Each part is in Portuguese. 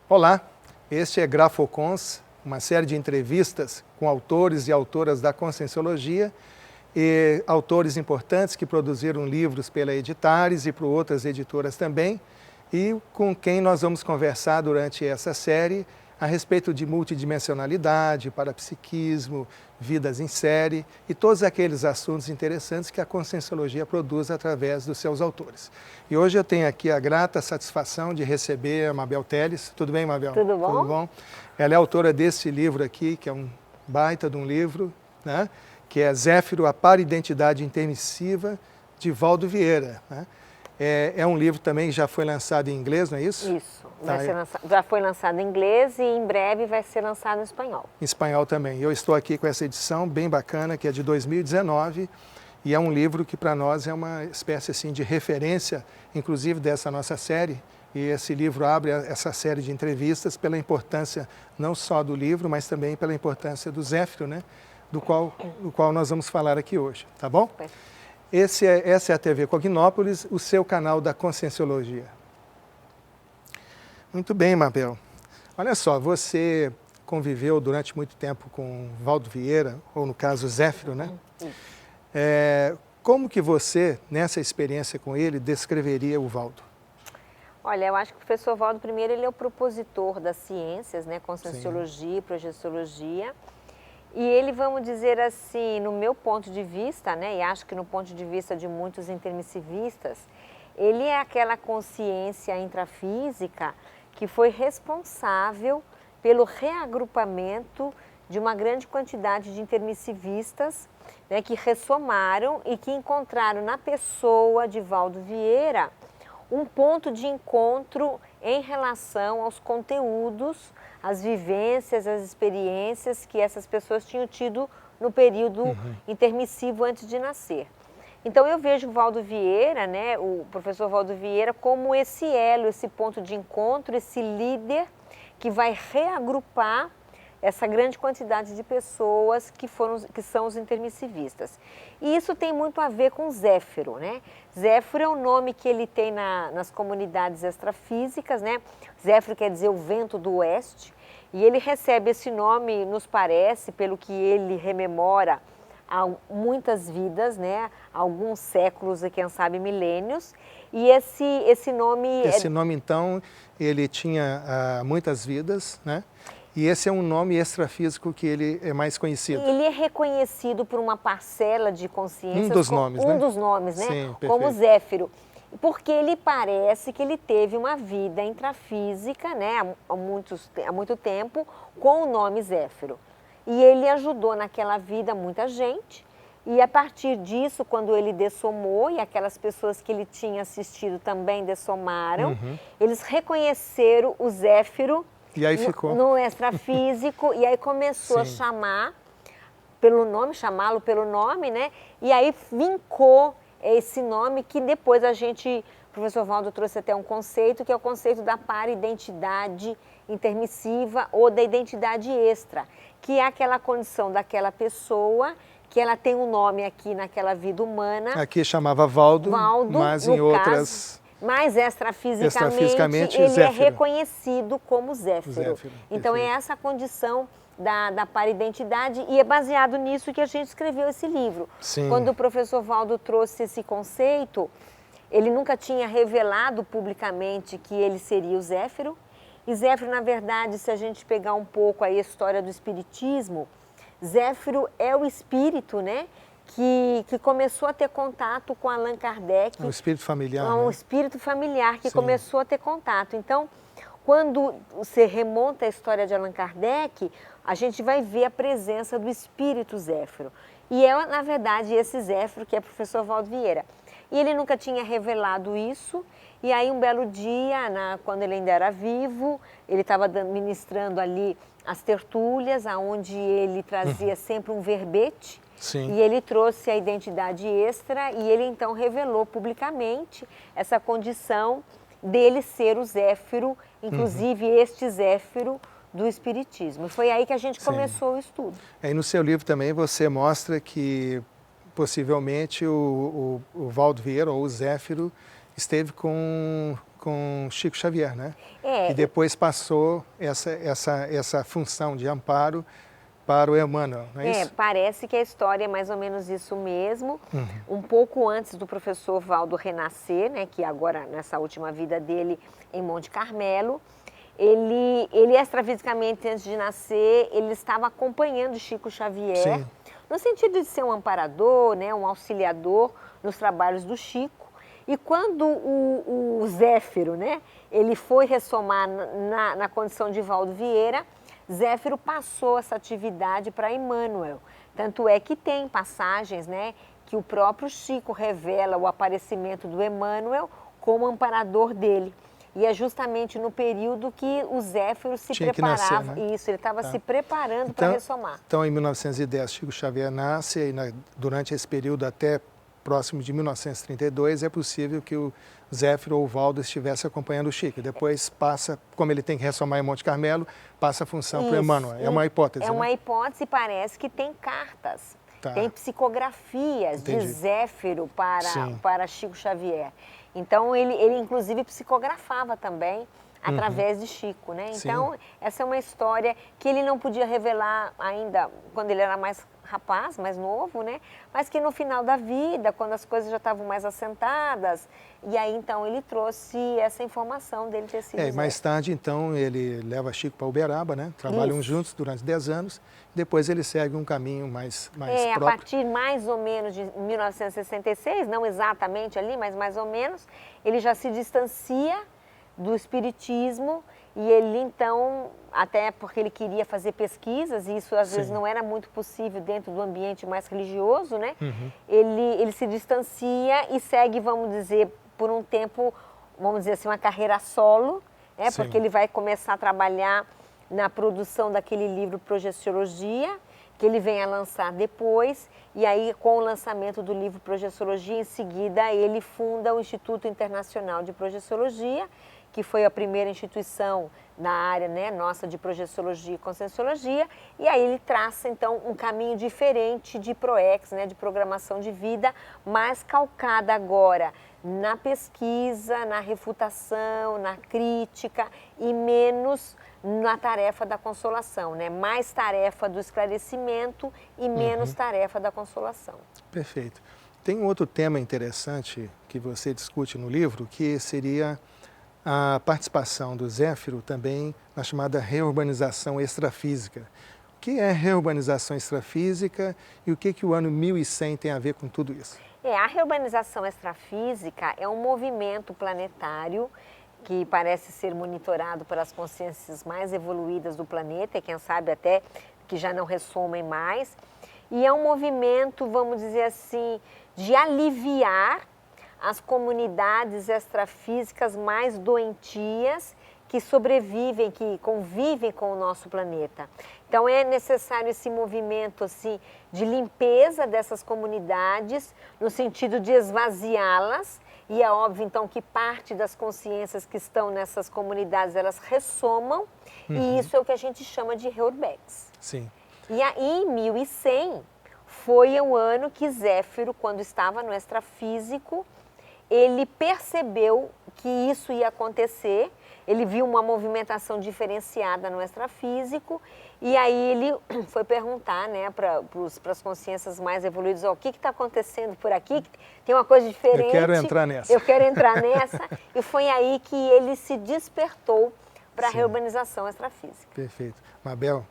Olá, este é Grafocons, uma série de entrevistas com autores e autoras da Conscienciologia e autores importantes que produziram livros pela Editares e por outras editoras também, e com quem nós vamos conversar durante essa série a respeito de multidimensionalidade, parapsiquismo, vidas em série e todos aqueles assuntos interessantes que a Conscienciologia produz através dos seus autores. E hoje eu tenho aqui a grata satisfação de receber a Mabel Teles. Tudo bem, Mabel? Tudo bom? Tudo bom? Ela é autora desse livro aqui, que é um baita de um livro, né? Que é Zéfiro, a Paridentidade Intermissiva, de Valdo Vieira, né? É um livro também que já foi lançado em inglês, não é isso? Isso. Já foi lançado em inglês e em breve vai ser lançado em espanhol. Em espanhol também. Eu estou aqui com essa edição bem bacana, que é de 2019, e é um livro que para nós é uma espécie assim, de referência, inclusive dessa nossa série. E esse livro abre essa série de entrevistas pela importância não só do livro, mas também pela importância do Zéfiro, né? do qual nós vamos falar aqui hoje, tá bom? Essa é a TV Cognópolis, o seu canal da Conscienciologia. Muito bem, Mabel. Olha só, você conviveu durante muito tempo com Valdo Vieira, ou no caso Zéfiro, né? Como que você, nessa experiência com ele, descreveria o Valdo? Olha, eu acho que o professor Valdo, primeiro, ele é o propositor das ciências, né? Conscienciologia, projeciologia. E ele, vamos dizer assim, no meu ponto de vista, né, e acho que no ponto de vista de muitos intermissivistas, ele é aquela consciência intrafísica que foi responsável pelo reagrupamento de uma grande quantidade de intermissivistas, né, que ressomaram e que encontraram na pessoa de Valdo Vieira um ponto de encontro em relação aos conteúdos, as vivências, as experiências que essas pessoas tinham tido no período intermissivo antes de nascer. Então eu vejo o Valdo Vieira, né, o professor Valdo Vieira, como esse elo, esse ponto de encontro, esse líder que vai reagrupar essa grande quantidade de pessoas que são os intermissivistas. E isso tem muito a ver com Zéfiro, né? Zéfiro é o nome que ele tem nas comunidades extrafísicas, né? Zéfiro quer dizer o vento do oeste, e ele recebe esse nome, nos parece, pelo que ele rememora, há muitas vidas, né? Alguns séculos e quem sabe milênios, e esse nome... Esse nome, então, ele tinha muitas vidas, né? E esse é um nome extrafísico que ele é mais conhecido. Ele é reconhecido por uma parcela de consciências. Um dos nomes, né? Um dos nomes, né? Sim, como Zéfiro. Porque ele parece que ele teve uma vida intrafísica, né? Há muito tempo, com o nome Zéfiro. E ele ajudou naquela vida muita gente. E a partir disso, quando ele dessomou, e aquelas pessoas que ele tinha assistido também dessomaram, eles reconheceram o Zéfiro. E aí ficou. No extrafísico, e aí começou a chamar pelo nome, chamá-lo pelo nome, né? E aí vincou esse nome que depois o professor Valdo trouxe até um conceito, que é o conceito da paridentidade intermissiva ou da identidade extra, que é aquela condição daquela pessoa que ela tem um nome aqui naquela vida humana. Aqui chamava Valdo, mas em outras... Mas extrafisicamente ele Zéfiro. é reconhecido como Zéfiro. Então é essa condição da paridentidade e é baseado nisso que a gente escreveu esse livro. Sim. Quando o professor Valdo trouxe esse conceito, ele nunca tinha revelado publicamente que ele seria o Zéfiro. E Zéfiro, na verdade, se a gente pegar um pouco aí a história do espiritismo, Zéfiro é o espírito, né? Que começou a ter contato com Allan Kardec. Um espírito familiar. Um espírito familiar que começou a ter contato. Então, quando você remonta a história de Allan Kardec, a gente vai ver a presença do espírito Zéfiro. E é, na verdade, esse Zéfiro que é o professor Valdo Vieira. E ele nunca tinha revelado isso. E aí, um belo dia, quando ele ainda era vivo, ele estava ministrando ali as tertúlias, onde ele trazia sempre um verbete. Sim. E ele trouxe a identidade extra e ele então revelou publicamente essa condição dele ser o Zéfiro, inclusive este Zéfiro do Espiritismo. Foi aí que a gente começou o estudo. E no seu livro também você mostra que possivelmente o Valdo Vieira ou o Zéfiro esteve com com Chico Xavier, né? E depois passou essa função de amparo para o Emmanuel, não é isso? Parece que a história é mais ou menos isso mesmo. Um pouco antes do professor Valdo renascer, né, que agora, nessa última vida dele, em Monte Carmelo, ele extrafisicamente, antes de nascer, ele estava acompanhando Chico Xavier, sim, no sentido de ser um amparador, né, um auxiliador nos trabalhos do Chico. E quando o Zéfiro, né, ele foi ressomar na condição de Valdo Vieira, Zéfiro passou essa atividade para Emmanuel. Tanto é que tem passagens, né, que o próprio Chico revela o aparecimento do Emmanuel como amparador dele. E é justamente no período que o Zéfiro se preparava. Nascer, né? Isso, ele estava se preparando para ressomar. Então, em 1910, Chico Xavier nasce e durante esse período até próximo de 1932, é possível que o Zéfiro ou o Valdo estivesse acompanhando o Chico. Depois passa, como ele tem que ressomar em Monte Carmelo, passa a função para o Emmanuel. É uma hipótese, É uma hipótese, parece que tem cartas, tem psicografias de Zéfiro para Chico Xavier. Então, ele inclusive psicografava também através de Chico, né? Então, essa é uma história que ele não podia revelar ainda quando ele era mais rapaz, mais novo, né? Mas que no final da vida, quando as coisas já estavam mais assentadas, e aí então ele trouxe essa informação dele ter sido mais tarde, então, ele leva Chico para Uberaba, né? Trabalham juntos durante 10 anos, depois ele segue um caminho mais próprio. A partir mais ou menos de 1966, não exatamente ali, mas mais ou menos, ele já se distancia do espiritismo. E ele, então, até porque ele queria fazer pesquisas, e isso às vezes não era muito possível dentro do ambiente mais religioso, né? Ele se distancia e segue, vamos dizer, por um tempo, vamos dizer assim, uma carreira solo, né? Porque ele vai começar a trabalhar na produção daquele livro Projeciologia, que ele vem a lançar depois, e aí com o lançamento do livro Projeciologia, em seguida ele funda o Instituto Internacional de Projeciologia, que foi a primeira instituição na área, né, nossa de projeciologia e conscienciologia, e aí ele traça então um caminho diferente de PROEX, né, de programação de vida, mais calcada agora na pesquisa, na refutação, na crítica e menos na tarefa da consolação, né? Mais tarefa do esclarecimento e menos tarefa da consolação. Perfeito. Tem um outro tema interessante que você discute no livro, que seria a participação do Zéfiro também na chamada reurbanização extrafísica. O que é reurbanização extrafísica e o que o ano 1100 tem a ver com tudo isso? A reurbanização extrafísica é um movimento planetário que parece ser monitorado pelas consciências mais evoluídas do planeta, e quem sabe até que já não ressomem mais. E é um movimento, vamos dizer assim, de aliviar as comunidades extrafísicas mais doentias que sobrevivem, que convivem com o nosso planeta. Então é necessário esse movimento assim, de limpeza dessas comunidades, no sentido de esvaziá-las, e é óbvio então que parte das consciências que estão nessas comunidades, elas ressomam, e isso é o que a gente chama de reurbex. Sim. E aí, em 1100, foi o ano que Zéfiro, quando estava no extrafísico, ele percebeu que isso ia acontecer, ele viu uma movimentação diferenciada no extrafísico, e aí ele foi perguntar, né, para as consciências mais evoluídas, o que está acontecendo por aqui, tem uma coisa diferente. Eu quero entrar nessa. Eu quero entrar nessa, e foi aí que ele se despertou para a reurbanização extrafísica. Perfeito. Mabel,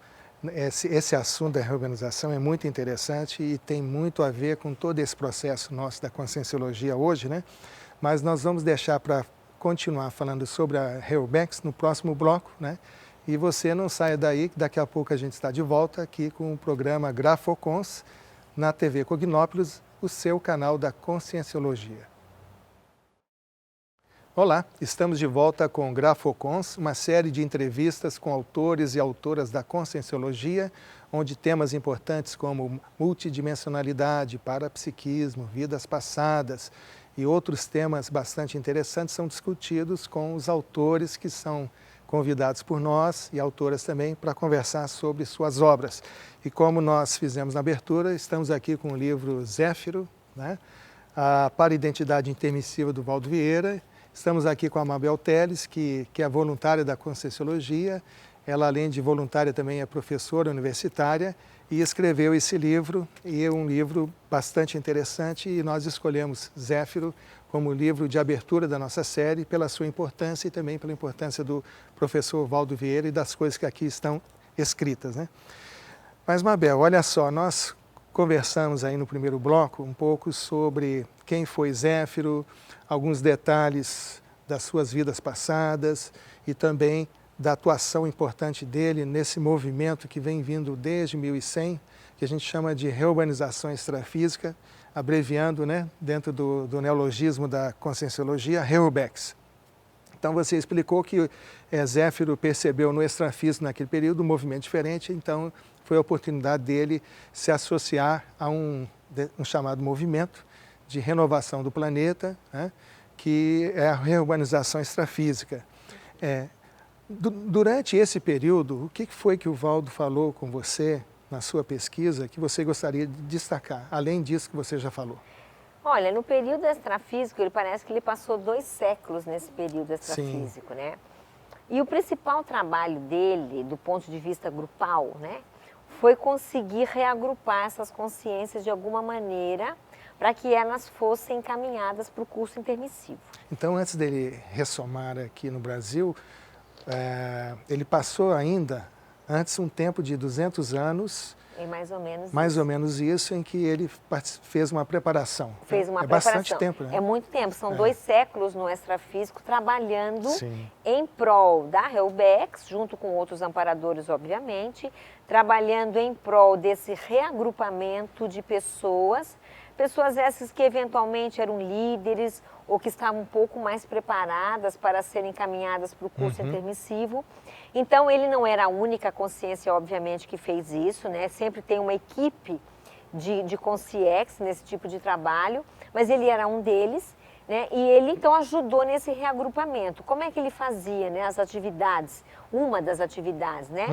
esse assunto da reurbanização é muito interessante e tem muito a ver com todo esse processo nosso da conscienciologia hoje, né? Mas nós vamos deixar para continuar falando sobre a Reurbex no próximo bloco, né? E você não saia daí, que daqui a pouco a gente está de volta aqui com o programa Grafocons na TV Cognópolis, o seu canal da conscienciologia. Olá, estamos de volta com Grafocons, uma série de entrevistas com autores e autoras da conscienciologia, onde temas importantes como multidimensionalidade, parapsiquismo, vidas passadas e outros temas bastante interessantes são discutidos com os autores que são convidados por nós e autoras também para conversar sobre suas obras. E como nós fizemos na abertura, estamos aqui com o livro Zéfiro, né? Para a Identidade Intermissiva do Valdo Vieira. Estamos aqui com a Mabel Teles, que é voluntária da Conscienciologia. Ela, além de voluntária, também é professora universitária e escreveu esse livro, e é um livro bastante interessante, e nós escolhemos Zéfiro como livro de abertura da nossa série pela sua importância e também pela importância do professor Valdo Vieira e das coisas que aqui estão escritas, né? Mas, Mabel, olha só, nós conversamos aí no primeiro bloco um pouco sobre quem foi Zéfiro, alguns detalhes das suas vidas passadas e também da atuação importante dele nesse movimento que vem vindo desde 1100, que a gente chama de reurbanização extrafísica, abreviando, né, dentro do neologismo da Conscienciologia, Reurbex. Então você explicou que Zéfiro percebeu no extrafísico naquele período um movimento diferente, então foi a oportunidade dele se associar a um chamado movimento de renovação do planeta, né, que é a reurbanização extrafísica. Durante esse período, o que foi que o Valdo falou com você na sua pesquisa que você gostaria de destacar, além disso que você já falou? Olha, no período extrafísico, ele parece que ele passou 2 séculos nesse período extrafísico, né? E o principal trabalho dele, do ponto de vista grupal, né, foi conseguir reagrupar essas consciências de alguma maneira para que elas fossem encaminhadas para o curso intermissivo. Então, antes dele ressomar aqui no Brasil, ele passou ainda, antes, um tempo de 200 anos, mais ou menos isso, em que ele fez uma preparação. Fez uma preparação. Bastante tempo, né? É muito tempo, são 2 séculos no extrafísico trabalhando Sim. em prol da Reurbex, junto com outros amparadores, obviamente, trabalhando em prol desse reagrupamento de pessoas essas que eventualmente eram líderes ou que estavam um pouco mais preparadas para serem encaminhadas para o curso intermissivo. Então, ele não era a única consciência, obviamente, que fez isso, né? Sempre tem uma equipe de consciex nesse tipo de trabalho, mas ele era um deles, né? E ele, então, ajudou nesse reagrupamento. Como é que ele fazia, né, as atividades? Uma das atividades, né?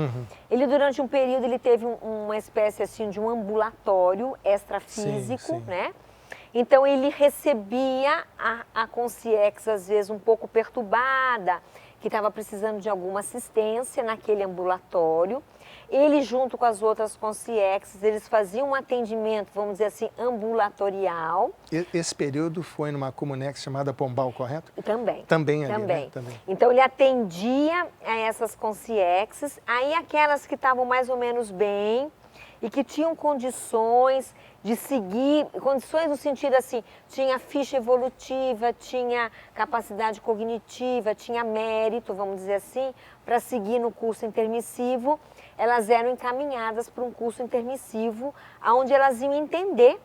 Ele, durante um período, ele teve uma espécie, assim, de um ambulatório extrafísico, né? Então, ele recebia a consciex, às vezes, um pouco perturbada, que estava precisando de alguma assistência naquele ambulatório. Ele, junto com as outras consciexes, eles faziam um atendimento, vamos dizer assim, ambulatorial. Esse período foi numa comunex chamada Pombal, correto? Também. Também ali, também. Né? Também. Então, ele atendia a essas consciexes, aí aquelas que estavam mais ou menos bem e que tinham condições de seguir, condições no sentido assim, tinha ficha evolutiva, tinha capacidade cognitiva, tinha mérito, vamos dizer assim, para seguir no curso intermissivo, elas eram encaminhadas para um curso intermissivo, onde elas iam entender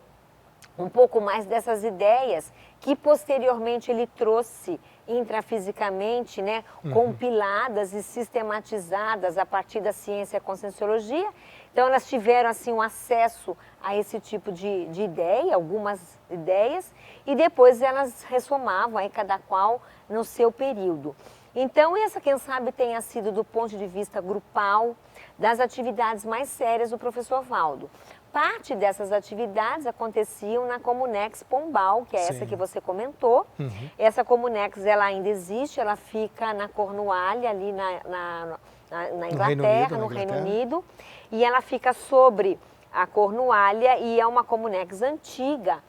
um pouco mais dessas ideias que posteriormente ele trouxe intrafisicamente, né, compiladas e sistematizadas a partir da ciência e conscienciologia. Então, elas tiveram assim um acesso a esse tipo de ideia, algumas ideias, e depois elas ressomavam aí cada qual no seu período. Então, essa, quem sabe, tenha sido, do ponto de vista grupal, das atividades mais sérias do professor Valdo. Parte dessas atividades aconteciam na Comunex Pombal, que é essa que você comentou. Essa Comunex, ela ainda existe, ela fica na Cornualha, ali na Inglaterra, no Reino Unido, e ela fica sobre a Cornualha e é uma Comunex antiga.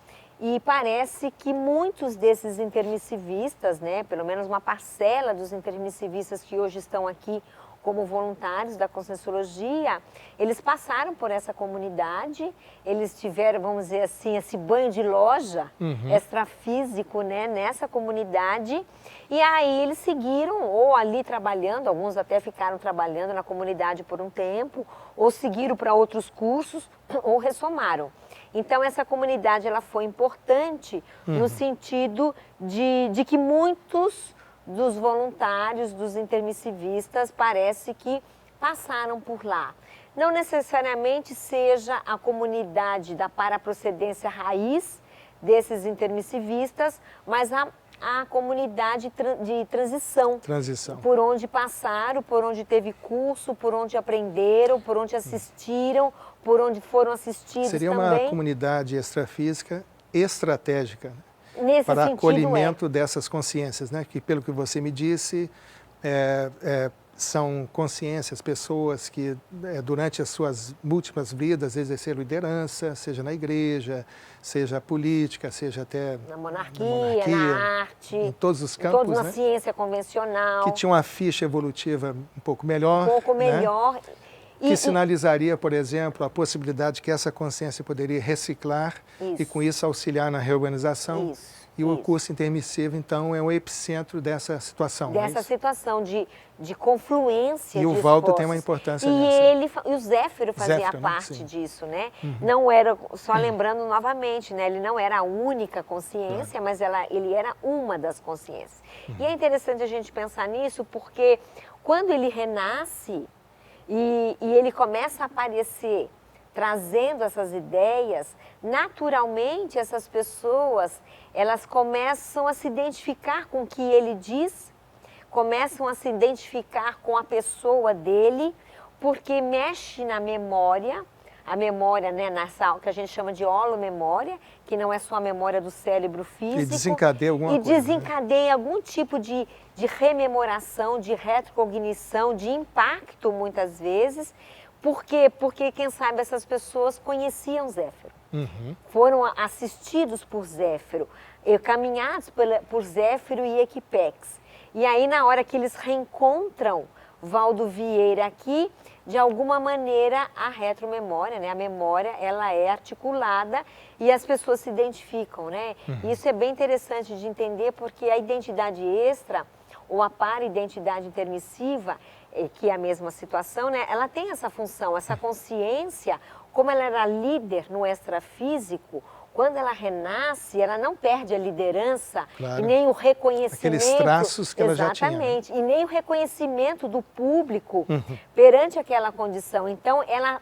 E parece que muitos desses intermissivistas, né, pelo menos uma parcela dos intermissivistas que hoje estão aqui como voluntários da Conscienciologia, eles passaram por essa comunidade, eles tiveram, vamos dizer assim, esse banho de loja extrafísico, né, nessa comunidade, e aí eles seguiram ou ali trabalhando, alguns até ficaram trabalhando na comunidade por um tempo, ou seguiram para outros cursos, ou ressomaram. Então, essa comunidade ela foi importante no sentido de que muitos dos voluntários, dos intermissivistas, parece que passaram por lá. Não necessariamente seja a comunidade da paraprocedência raiz desses intermissivistas, mas a comunidade de transição. Por onde passaram, por onde teve curso, por onde aprenderam, por onde assistiram, por onde foram assistidos também. Seria uma comunidade extrafísica estratégica, para acolhimento dessas consciências, né? Que, pelo que você me disse, são consciências, pessoas que, durante as suas múltiplas vidas, exerceram liderança, seja na igreja, seja política, seja até na monarquia, na arte, em todos os campos, na ciência convencional. Que tinham uma ficha evolutiva um pouco melhor. Um pouco melhor. Né? Que sinalizaria, por exemplo, a possibilidade de que essa consciência poderia reciclar e, com isso, auxiliar na reorganização. E o curso intermissivo, então, é o epicentro dessa situação. Dessa situação de confluência de esforços. E o Valdo tem uma importância nessa. E o Zéfiro fazia parte disso, né? Não era, só lembrando novamente, né? Ele não era a única consciência, mas ele era uma das consciências. E é interessante a gente pensar nisso, porque quando ele renasce e ele começa a aparecer trazendo essas ideias, naturalmente essas pessoas, elas começam a se identificar com o que ele diz, começam a se identificar com a pessoa dele, porque mexe na memória, a memória, né, nessa que a gente chama de holomemória, que não é só a memória do cérebro físico. E desencadeia alguma coisa. E desencadeia algum tipo de rememoração, de retrocognição, de impacto, muitas vezes. Por quê? Porque, quem sabe, essas pessoas conheciam Zéfiro. Foram assistidos por Zéfiro, caminhados por Zéfiro e Equipex. E aí, na hora que eles reencontram Valdo Vieira aqui, de alguma maneira, a retromemória, né? A memória, ela é articulada e as pessoas se identificam, né? Isso é bem interessante de entender, porque a identidade extra, ou a para-identidade intermissiva, que é a mesma situação, né? Ela tem essa função, essa consciência, como ela era líder no extrafísico, quando ela renasce, ela não perde a liderança e nem o reconhecimento. Aqueles traços que ela já tinha. Exatamente, e nem o reconhecimento do público perante aquela condição. Então, ela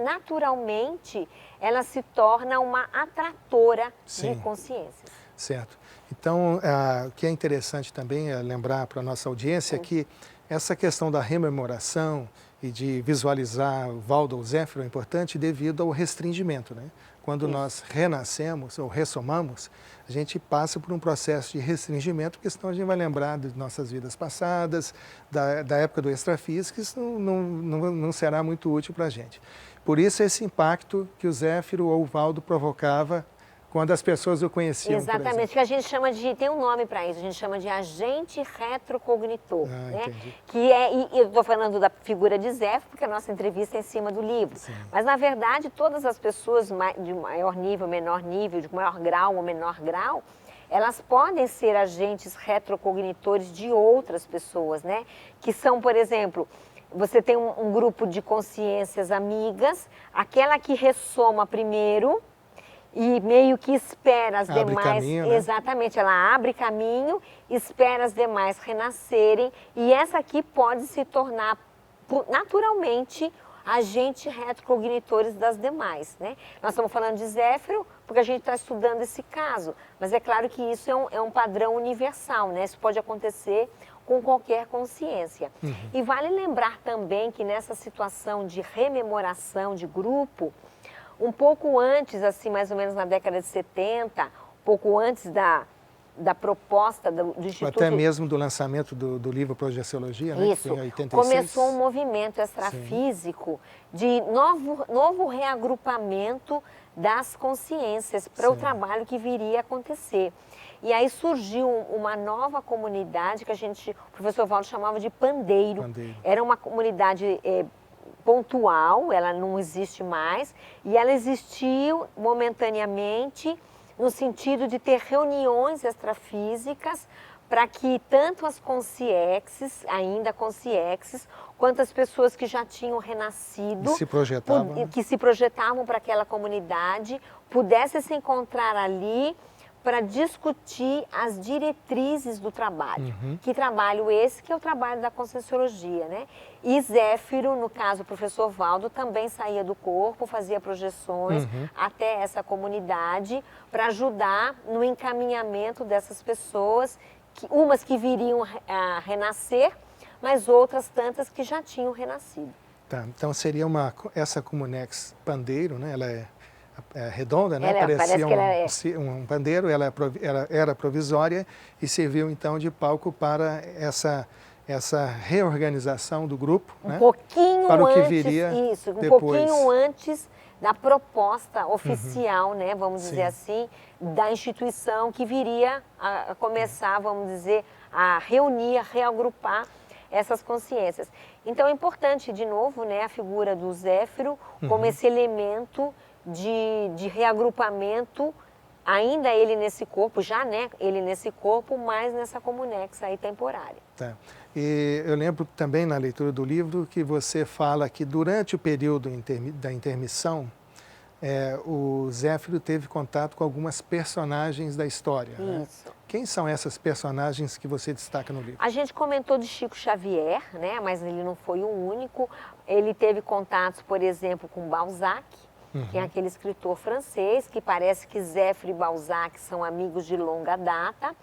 naturalmente, ela se torna uma atratora de consciências. Certo. Então, o que é interessante também lembrar para a nossa audiência é que essa questão da rememoração e de visualizar o Valdo ou Zéfiro é importante devido ao restringimento, né? Quando nós renascemos ou ressomamos, a gente passa por um processo de restringimento, porque senão a gente vai lembrar de nossas vidas passadas, da época do extrafísico, isso não será muito útil para a gente. Por isso esse impacto que o Zéfiro ou o Valdo provocava quando as pessoas o conheciam. Exatamente, que a gente chama tem um nome para isso, a gente chama de agente retrocognitor. Né? Entendi. Que e eu estou falando da figura de Zéfiro, porque a nossa entrevista é em cima do livro. Mas, na verdade, todas as pessoas de maior nível, menor nível, de maior grau ou menor grau, elas podem ser agentes retrocognitores de outras pessoas, né? Que são, por exemplo, você tem um grupo de consciências amigas, aquela que ressoma primeiro, e meio que espera as demais, caminho, né? Exatamente, ela abre caminho, espera as demais renascerem, e essa aqui pode se tornar naturalmente agentes retrocognitores das demais, né? Nós estamos falando de Zéfiro porque a gente está estudando esse caso, mas é claro que isso é um padrão universal, né? Isso pode acontecer com qualquer consciência. E vale lembrar também que nessa situação de rememoração de grupo, um pouco antes, assim, mais ou menos na década de 70, um pouco antes da proposta do Instituto... Até mesmo do lançamento do livro Projeciologia, né? Isso, que foi em 86. Começou um movimento extrafísico de novo reagrupamento das consciências para o trabalho que viria a acontecer. E aí surgiu uma nova comunidade que o professor Valdo chamava de pandeiro. Era uma comunidade pontual, ela não existe mais, e ela existiu momentaneamente no sentido de ter reuniões extrafísicas para que tanto as consciexes, ainda consciexes, quanto as pessoas que já tinham renascido, que se projetavam para aquela comunidade, pudessem se encontrar ali para discutir as diretrizes do trabalho. Que trabalho esse? Que é o trabalho da Conscienciologia, né? E Zéfiro, no caso o professor Valdo, também saía do corpo, fazia projeções até essa comunidade para ajudar no encaminhamento dessas pessoas, umas que viriam a renascer, mas outras tantas que já tinham renascido. Tá, então seria essa Comunex Pandeiro, né? Ela é redonda, né? Parecia um pandeiro, ela era provisória e serviu então de palco para essa reorganização do grupo, um pouquinho para o que antes, viria isso, um depois. pouquinho antes da proposta oficial, né, vamos dizer assim, da instituição que viria a começar, vamos dizer, a reunir, a reagrupar essas consciências. Então é importante, de novo, né, a figura do Zéfiro como esse elemento de reagrupamento, ainda ele nesse corpo, já né, ele nesse corpo, mas nessa comunex aí temporária. Tá. E eu lembro também na leitura do livro que você fala que durante o período da intermissão, o Zéfiro teve contato com algumas personagens da história. Isso. Né? Quem são essas personagens que você destaca no livro? A gente comentou de Chico Xavier, né? Mas ele não foi o único. Ele teve contatos, por exemplo, com Balzac, que é aquele escritor francês, que parece que Zéfiro e Balzac são amigos de longa data.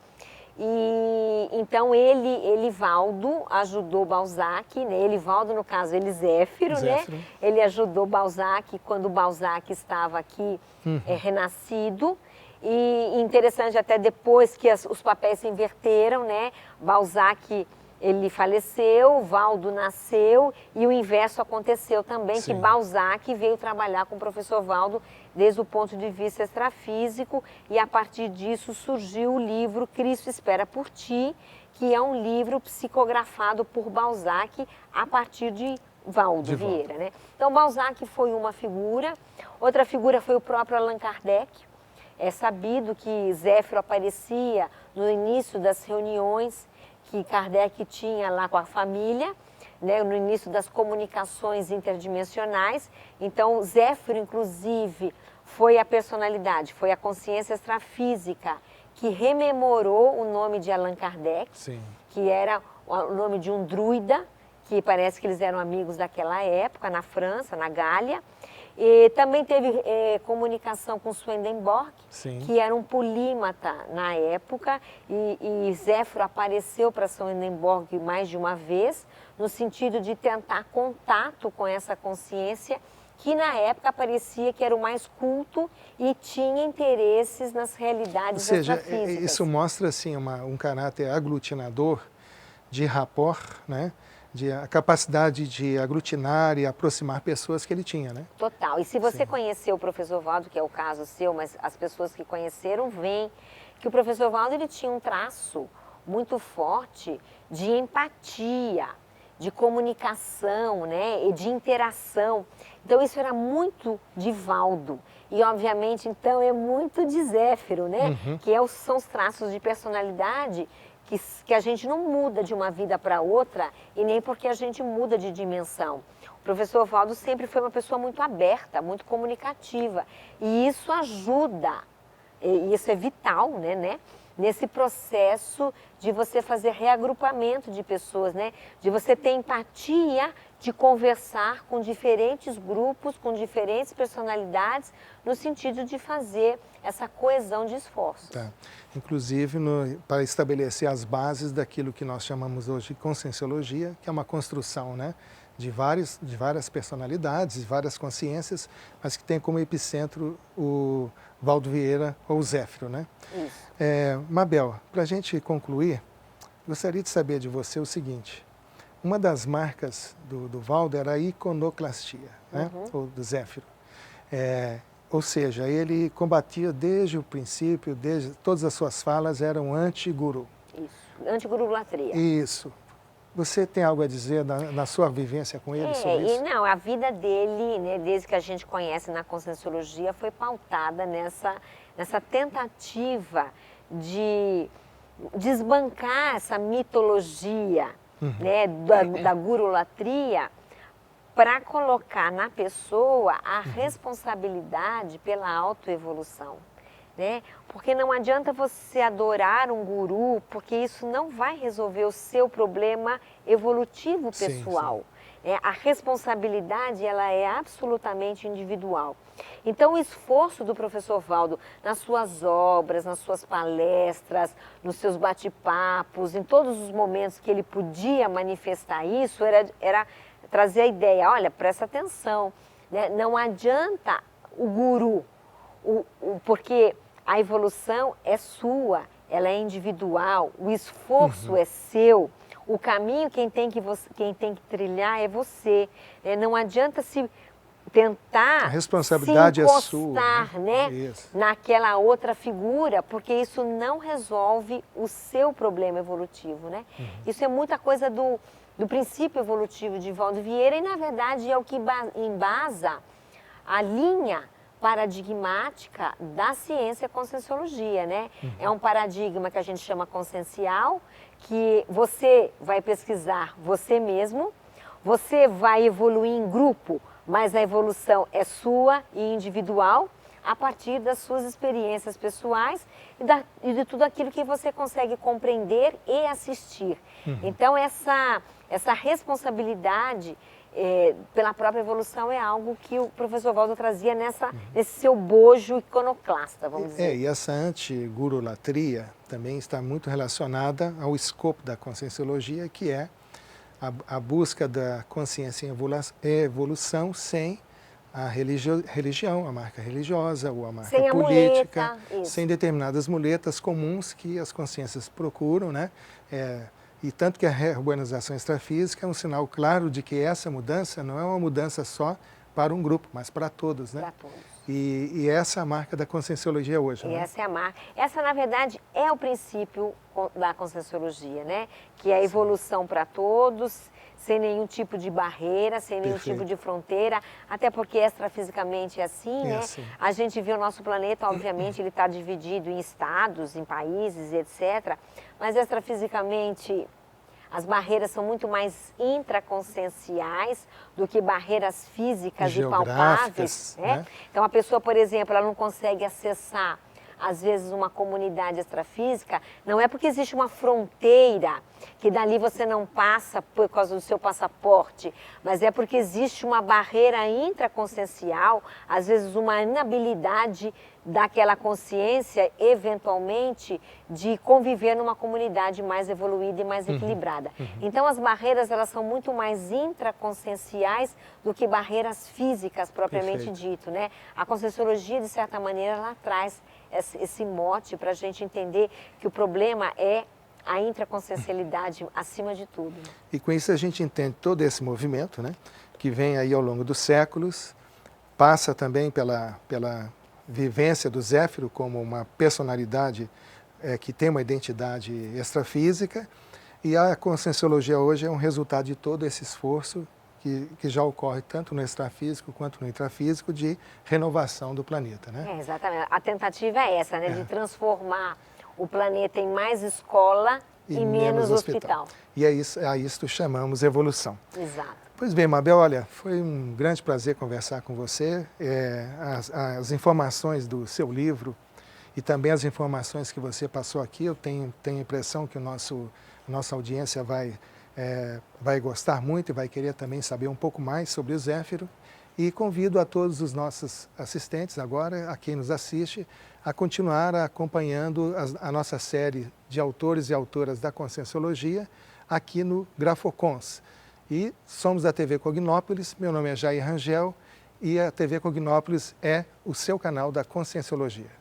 E então Elivaldo ajudou Balzac, né? Elivaldo, no caso, Zéfiro, né? Ele ajudou Balzac quando Balzac estava aqui renascido. E interessante até depois que os papéis se inverteram, né? Balzac, ele faleceu, Valdo nasceu e o inverso aconteceu também, que Balzac veio trabalhar com o professor Valdo desde o ponto de vista extrafísico e a partir disso surgiu o livro Cristo Espera por Ti, que é um livro psicografado por Balzac a partir de Valdo Vieira, né? Então Balzac foi uma figura, outra figura foi o próprio Allan Kardec. É sabido que Zéfiro aparecia no início das reuniões que Kardec tinha lá com a família, né, no início das comunicações interdimensionais. Então, Zéfiro, inclusive, foi a personalidade, foi a consciência extrafísica que rememorou o nome de Allan Kardec, que era o nome de um druida, que parece que eles eram amigos daquela época, na França, na Gália. E também teve comunicação com Swedenborg, que era um polímata na época, e Zéfiro apareceu para Swedenborg mais de uma vez, no sentido de tentar contato com essa consciência, que na época parecia que era o mais culto e tinha interesses nas realidades extrafísicas. Ou seja, isso mostra assim, um caráter aglutinador de rapport, né? A capacidade de aglutinar e aproximar pessoas que ele tinha, né? Total. E se você conheceu o professor Valdo, que é o caso seu, mas as pessoas que conheceram veem que o professor Valdo ele tinha um traço muito forte de empatia, de comunicação, né? E de interação. Então isso era muito de Valdo. E obviamente então é muito de Zéfiro, né? Que são os traços de personalidade que a gente não muda de uma vida para outra e nem porque a gente muda de dimensão. O professor Valdo sempre foi uma pessoa muito aberta, muito comunicativa. E isso ajuda, e isso é vital, né? Nesse processo de você fazer reagrupamento de pessoas, né? De você ter empatia, de conversar com diferentes grupos, com diferentes personalidades, no sentido de fazer essa coesão de esforços. Tá. Inclusive para estabelecer as bases daquilo que nós chamamos hoje de conscienciologia, que é uma construção, né, de várias personalidades, várias consciências, mas que tem como epicentro o Valdo Vieira ou o Zéfiro, né? Isso. Mabel, para a gente concluir, gostaria de saber de você o seguinte: uma das marcas do Valdo era a iconoclastia, né? Ou do Zéfiro. Ou seja, ele combatia desde o princípio, todas as suas falas eram anti-guru. Isso, anti-gurulatria. Isso. Você tem algo a dizer na sua vivência com ele sobre isso? Não, a vida dele, né, desde que a gente conhece na conscienciologia, foi pautada nessa tentativa de desbancar essa mitologia, né, da gurulatria, para colocar na pessoa a responsabilidade pela autoevolução, né? Porque não adianta você adorar um guru, porque isso não vai resolver o seu problema evolutivo pessoal. A responsabilidade ela é absolutamente individual. Então o esforço do professor Valdo nas suas obras, nas suas palestras, nos seus bate-papos, em todos os momentos que ele podia manifestar isso, era trazer a ideia, olha, presta atenção, né? Não adianta o guru, Porque a evolução é sua, ela é individual, o esforço é seu, o caminho quem tem que trilhar é você. Não adianta se tentar a responsabilidade se encostar, é sua, né, naquela outra figura, porque isso não resolve o seu problema evolutivo, né? Isso é muita coisa do princípio evolutivo de Valdo Vieira e, na verdade, é o que embasa a linha paradigmática da ciência conscienciologia, né? É um paradigma que a gente chama consciencial, que você vai pesquisar você mesmo, você vai evoluir em grupo, mas a evolução é sua e individual, a partir das suas experiências pessoais e de tudo aquilo que você consegue compreender e assistir. Então, essa responsabilidade pela própria evolução é algo que o professor Valdo trazia nesse seu bojo iconoclasta, vamos dizer. E essa anti-gurulatria também está muito relacionada ao escopo da conscienciologia, que é a busca da consciência em evolução sem a religião, a marca religiosa ou a marca sem política, muleta, sem determinadas muletas comuns que as consciências procuram, né? E tanto que a reorganização extrafísica é um sinal claro de que essa mudança não é uma mudança só para um grupo, mas para todos, né? Para todos. E essa é a marca da conscienciologia hoje, E né? essa é a marca. Essa, na verdade, é o princípio da conscienciologia, né? Que é a evolução para todos, sem nenhum tipo de barreira, sem nenhum tipo de fronteira, até porque extrafisicamente é assim, né? Assim. A gente vê o nosso planeta, obviamente, ele está dividido em estados, em países, etc. Mas extrafisicamente as barreiras são muito mais intraconscienciais do que barreiras físicas e palpáveis, né? Então, a pessoa, por exemplo, ela não consegue acessar, às vezes, uma comunidade extrafísica, não é porque existe uma fronteira que dali você não passa por causa do seu passaporte, mas é porque existe uma barreira intraconsciencial, às vezes uma inabilidade daquela consciência, eventualmente, de conviver numa comunidade mais evoluída e mais equilibrada. Então, as barreiras, elas são muito mais intraconscienciais do que barreiras físicas, propriamente dito, né? A conscienciologia, de certa maneira, ela traz esse mote para a gente entender que o problema é a intraconsciencialidade acima de tudo. E com isso a gente entende todo esse movimento, né, que vem aí ao longo dos séculos, passa também pela vivência do Zéfiro como uma personalidade que tem uma identidade extrafísica, e a conscienciologia hoje é um resultado de todo esse esforço que já ocorre tanto no extrafísico quanto no intrafísico de renovação do planeta, né? Exatamente. A tentativa é essa, né, de transformar o planeta em mais escola e menos hospital. E a isso chamamos evolução. Exato. Pois bem, Mabel, olha, foi um grande prazer conversar com você. As informações do seu livro e também as informações que você passou aqui, eu tenho a impressão que a nossa audiência vai gostar muito e vai querer também saber um pouco mais sobre o Zéfiro. E convido a todos os nossos assistentes agora, a quem nos assiste, a continuar acompanhando a nossa série de autores e autoras da Conscienciologia aqui no Grafocons. E somos da TV Cognópolis, meu nome é Jair Rangel e a TV Cognópolis é o seu canal da Conscienciologia.